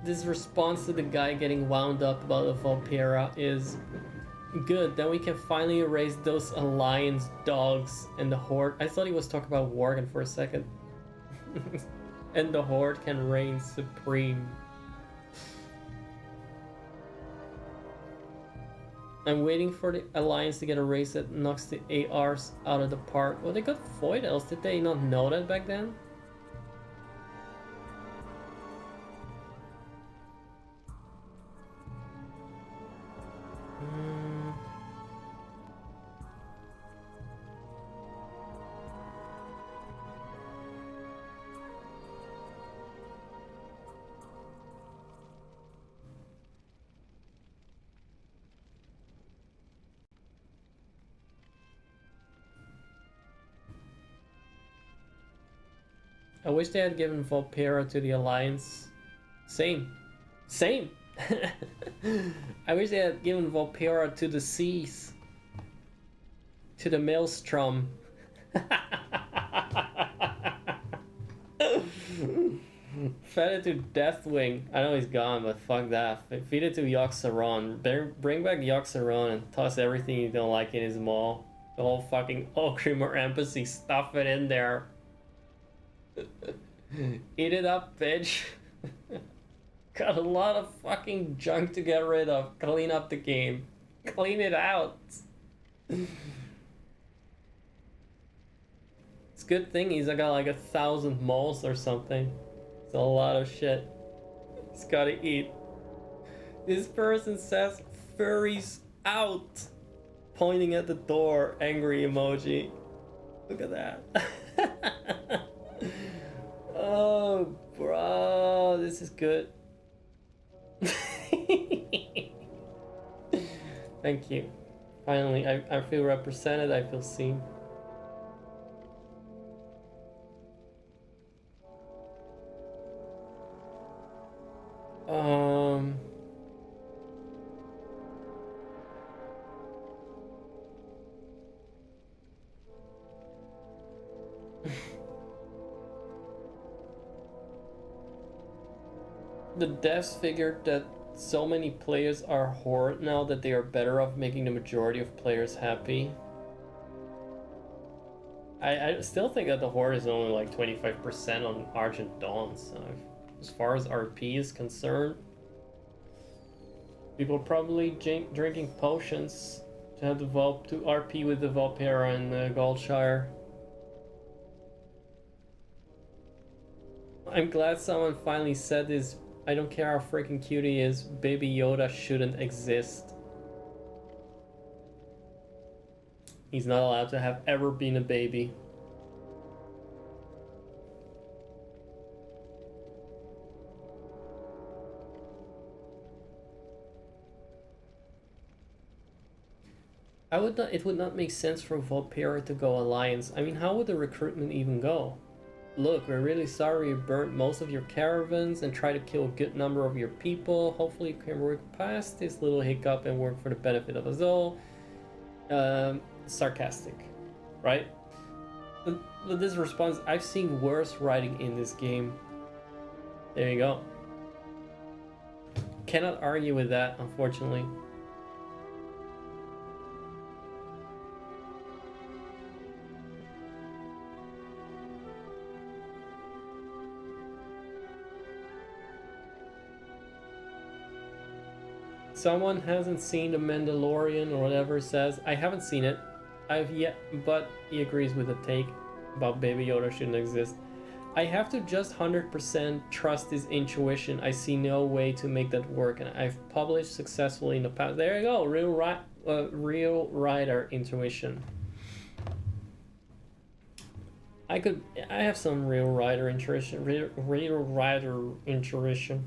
This response to the guy getting wound up about the Volpera is good. Then we can finally erase those alliance dogs and the horde. I thought he was talking about Worgen for a second. And the horde can reign supreme. I'm waiting for the alliance to get a race that knocks the ARs out of the park. Well, they got Void Elves. Did they not know that back then? I wish they had given Volpera to the Alliance. Same. I wish they had given Volpera to the seas. To the Maelstrom. Fed it to Deathwing. I know he's gone, but fuck that. Feed it to Yoxaron. Bring back Yoxaron and toss everything you don't like in his maw. The whole fucking Okrimor Embassy. Stuff it in there. Eat it up, bitch. Got a lot of fucking junk to get rid of. Clean up the game. Clean it out. It's a good thing he's got like 1,000 moles or something. It's a lot of shit. He's gotta eat. This person says furries out. Pointing at the door. Angry emoji. Look at that. Oh, bro, this is good. Thank you. Finally, I feel represented, I feel seen. The devs figured that so many players are horde now that they are better off making the majority of players happy. I still think that the horde is only like 25% on Argent Dawn, so as far as RP is concerned, people are probably drinking potions to have the to RP with the Volpera and the Goldshire. I'm glad someone finally said this. I don't care how freaking cute he is, Baby Yoda shouldn't exist. He's not allowed to have ever been a baby. I would not. It would not make sense for Volpera to go alliance. I mean, how would the recruitment even go? Look, we're really sorry you burnt most of your caravans and tried to kill a good number of your people. Hopefully, you can work past this little hiccup and work for the benefit of us all. Sarcastic, right? But this response, I've seen worse writing in this game. There you go. Cannot argue with that, unfortunately. Someone hasn't seen The Mandalorian or whatever says. I haven't seen it. I've yet, but he agrees with the take about Baby Yoda shouldn't exist. I have to just 100% trust his intuition. I see no way to make that work, and I've published successfully in the past. There you go, real writer intuition. I have some real writer intuition. Real writer intuition.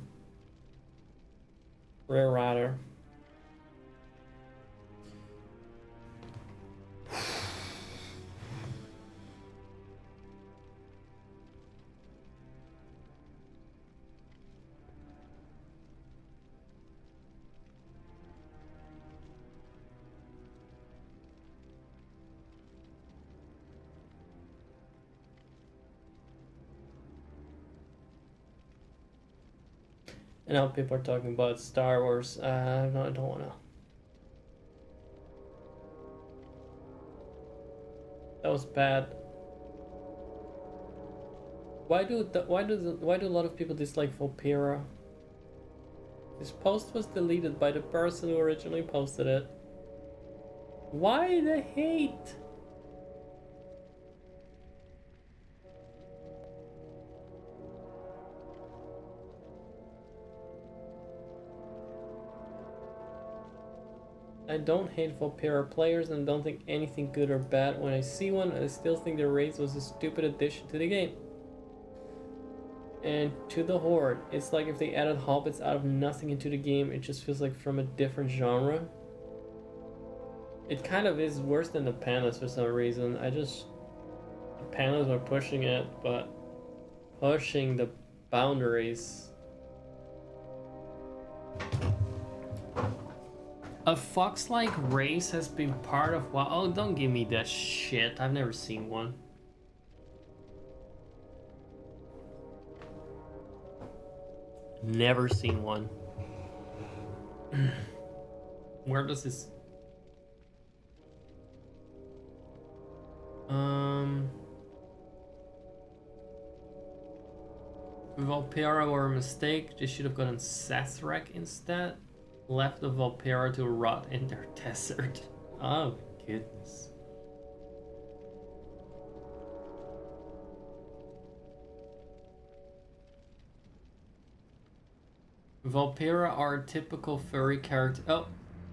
Real writer. And now people are talking about Star Wars. No, I don't wanna. That was bad. Why do a lot of people dislike Volpera? This post was deleted by the person who originally posted it. Why the hate? I don't hate Volpera players and don't think anything good or bad when I see one. I still think the race was a stupid addition to the game. And to the Horde, it's like if they added hobbits out of nothing into the game, it just feels like from a different genre. It kind of is worse than the pandas for some reason. The pandas are pushing it, but pushing the boundaries. A fox-like race has been part of what? Oh, don't give me that shit. I've never seen one. Never seen one. Where does this... Volpera were a mistake. They should have gotten Sazerac instead. Left the Volpera to rot in their desert. Oh, goodness. Volpera are a typical furry character.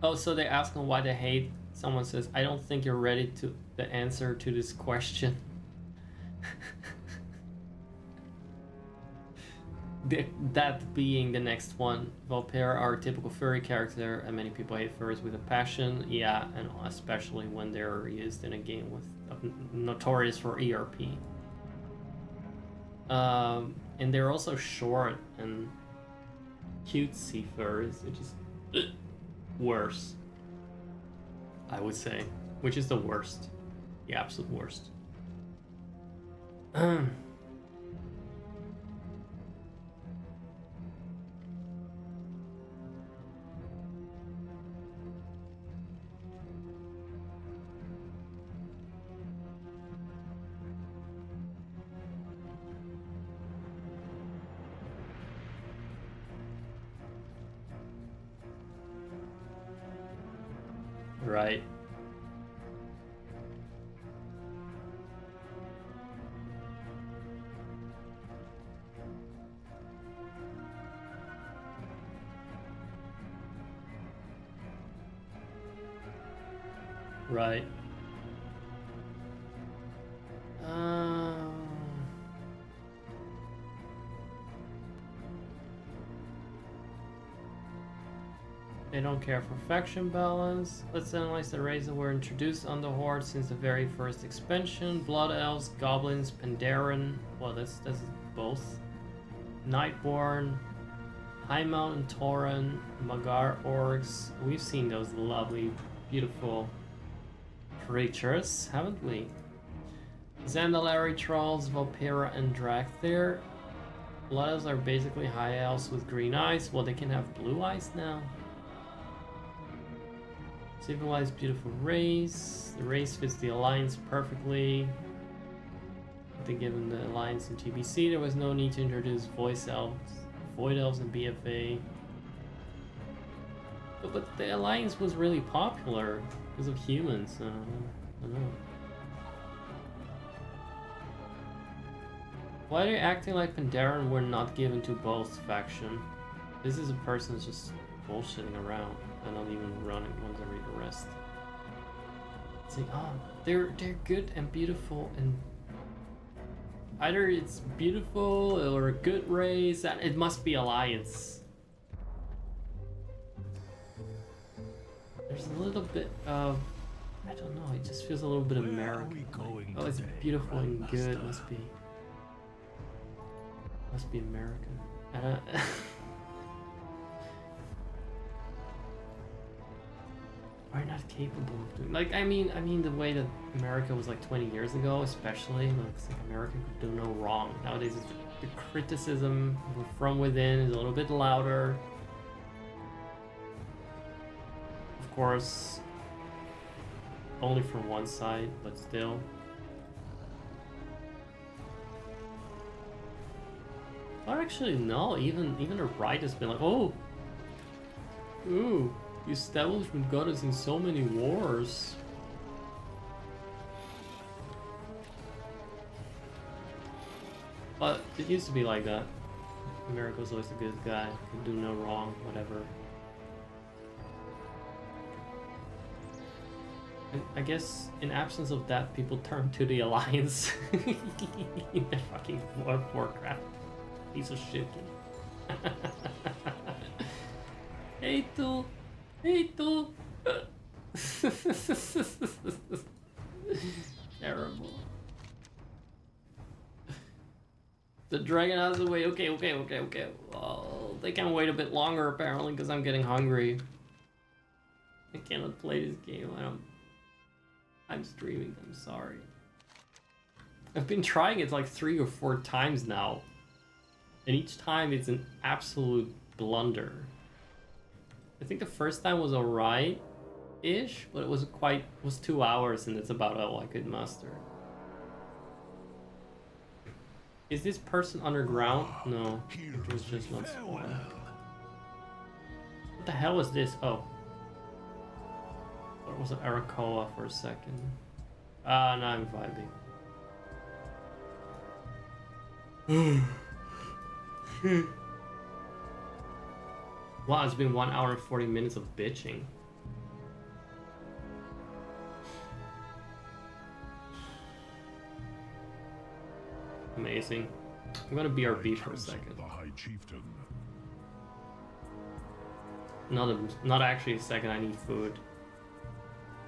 Oh, so they ask them why they hate. Someone says, I don't think you're ready to the answer to this question. That being the next one. Volpera are a typical furry character, and many people hate furries with a passion. Yeah, and especially when they're used in a game with notorious for ERP. And they're also short and cutesy furries, which is worse, I would say. Which is the worst, the absolute worst. Right. Right. They don't care for faction balance. Let's analyze the races that were introduced on the Horde since the very first expansion. Blood Elves, Goblins, Pandaren. Well, that's both. Nightborn, High Mountain Tauren, Magar Orcs. We've seen those lovely, beautiful creatures, haven't we? Zandalari Trolls, Valpera, and Dracthyr. Blood Elves are basically high elves with green eyes. Well, they can have blue eyes now. Civilized, beautiful race. The race fits the Alliance perfectly. I think given the Alliance in TBC, there was no need to introduce Void Elves and BFA. But the Alliance was really popular because of humans. I don't know. Why are you acting like Pandaren were not given to both faction? This is a person who's just bullshitting around and not even running once I read the rest. It's like, oh, they're good and beautiful, and either it's beautiful or a good race, and it must be Alliance. There's a little bit of, I don't know, it just feels a little bit American. Like, oh, it's beautiful and good, must be American. Are not capable of doing, like, I mean the way that America was like 20 years ago, especially, like, it's like America could do no wrong. Nowadays it's the criticism from within is a little bit louder. Of course, only from one side, but still. Or actually no, even the right has been like, oh, ooh, the establishment got us in so many wars. But it used to be like that. America was always a good guy, could do no wrong, whatever. And I guess in absence of that, people turn to the Alliance in the fucking Warcraft. Piece of shit. Hey, Tool. Terrible. The dragon has away. Okay. Well, they can wait a bit longer apparently because I'm getting hungry. I cannot play this game. I'm streaming. I'm sorry. I've been trying it like 3 or 4 times now. And each time it's an absolute blunder. I think the first time was alright-ish, but it was 2 hours and it's about all I could muster. Is this person underground? No, it was just not spawned. What the hell was this? Oh. Or was it Arakoa for a second? Ah, now I'm vibing. Wow, it's been 1 hour and 40 minutes of bitching. Amazing. I'm gonna BRB for a second. The High Chieftain. Not actually a second, I need food.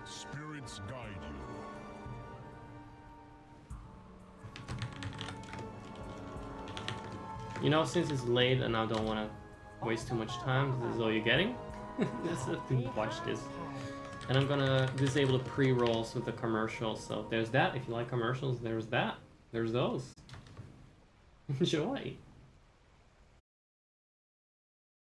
Spirits guide you. You know, since it's late and I don't want to waste too much time, this is all you're getting. Let's watch this. And I'm gonna disable the pre-rolls with the commercials. So there's that. If you like commercials, there's that. There's those. Enjoy.